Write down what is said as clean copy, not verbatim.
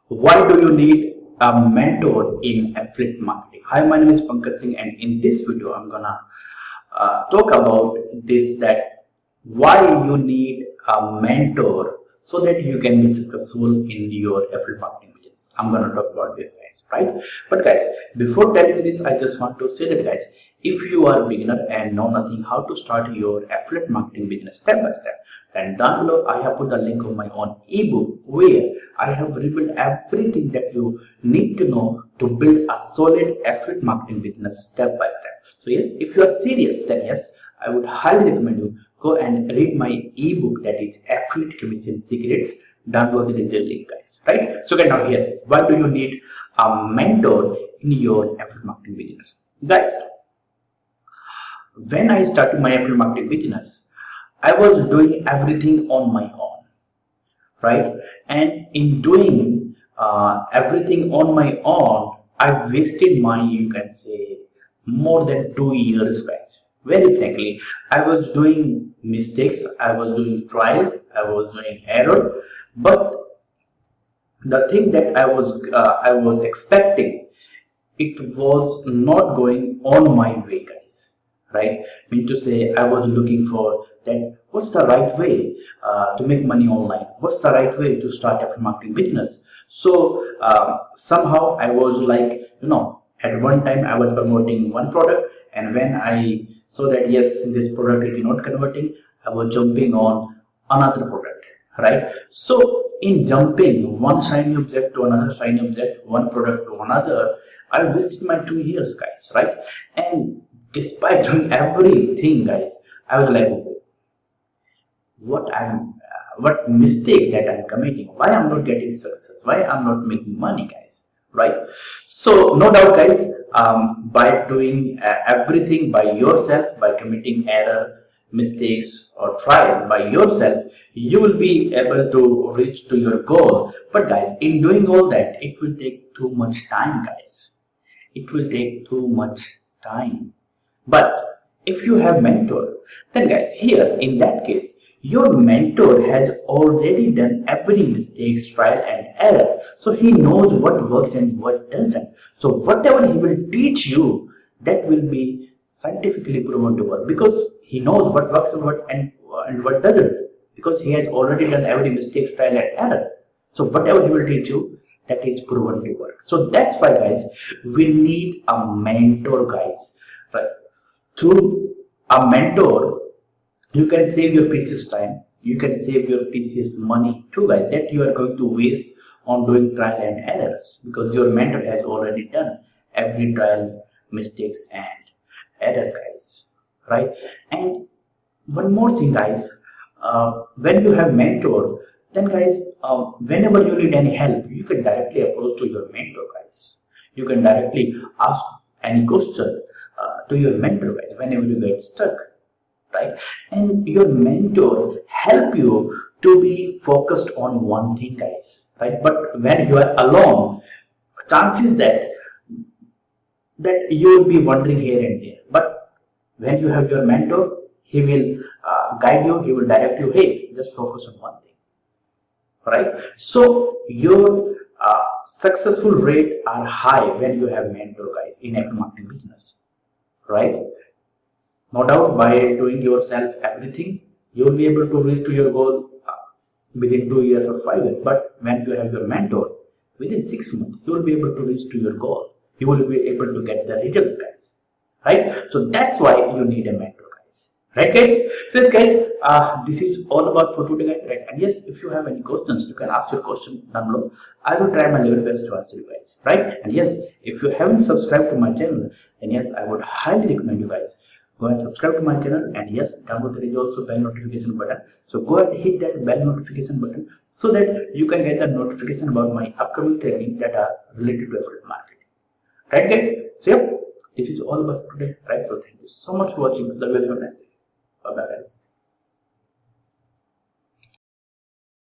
Why do you need a mentor in affiliate marketing? Hi, my name is Pankaj Singh, and in this video, I'm gonna talk about this, that why you need a mentor so that you can be successful in your affiliate marketing business. I'm gonna talk about this, guys, right? But guys, before telling this, I just want to say that, guys, if you are a beginner and know nothing how to start your affiliate marketing business step by step, then down below I have put the link of my own ebook where I have revealed everything that you need to know to build a solid affiliate marketing business step by step. So yes, if you are serious, then yes, I would highly recommend you go and read my ebook, that is Affiliate Commission Secrets. Download the digital link, guys, right? So get now here, why do you need a mentor in your affiliate marketing business? Guys, when I started my affiliate marketing business, I was doing everything on my own, right? And in doing everything on my own, I wasted my, you can say, more than 2 years, guys. Very frankly, I was doing mistakes, I was doing trial, I was doing error, but the thing that I was expecting, it was not going on my way, guys, right? I mean to say, I was looking for that what's the right way to make money online, what's the right way to start affiliate marketing business. So somehow I was like, at one time I was promoting one product, and when I saw that yes, this product is not converting, I was jumping on another product, right? So in jumping one shiny object to another shiny object, one product to another, I wasted my 2 years, guys, right? And despite doing everything, guys, I was like, what mistake that I'm committing? Why I'm not getting success? Why I'm not making money, guys? Right? So no doubt, guys, by doing everything by yourself, by committing error, mistakes, or trial by yourself, you will be able to reach to your goal. But guys, in doing all that, it will take too much time, guys. It will take too much time. But if you have mentor, then guys, here in that case, your mentor has already done every mistake, trial and error. So he knows what works and what doesn't. So whatever he will teach you, that will be scientifically proven to work, because he knows what works and what doesn't, because he has already done every mistake, trial and error. So whatever he will teach you, that is proven to work. So that's why, guys, we need a mentor, guys. Right? Through a mentor, you can save your precious time, you can save your precious money too, guys, that you are going to waste on doing trial and errors, because your mentor has already done every trial, mistakes and error, guys, right? And one more thing, guys, when you have mentor, then guys, whenever you need any help, you can directly approach to your mentor, guys. You can directly ask any question to your mentor, guys, whenever you get stuck, right? And your mentor help you to be focused on one thing, guys, right? But when you are alone, chances that you will be wandering here and there. But when you have your mentor, he will guide you, he will direct you, hey, just focus on one thing, right? So your successful rate are high when you have mentor, guys, in affiliate marketing business, right? No doubt, by doing yourself everything, you will be able to reach to your goal within 2 years or 5 years. But when you have your mentor, within 6 months, you will be able to reach to your goal. You will be able to get the results, guys. Right? So that's why you need a mentor, guys. Right, guys? So yes, guys, this is all about for today, guys. Right? And yes, if you have any questions, you can ask your question down below. I will try my level best to answer you, guys. Right? And yes, if you haven't subscribed to my channel, then yes, I would highly recommend you, guys, go and subscribe to my channel, and yes, down below there is also bell notification button. So go and hit that bell notification button so that you can get the notification about my upcoming training that are related to affiliate marketing. Right, guys? So yeah, this is all about today. Right? So thank you so much for watching. Love you. Have a nice day. Bye bye, guys.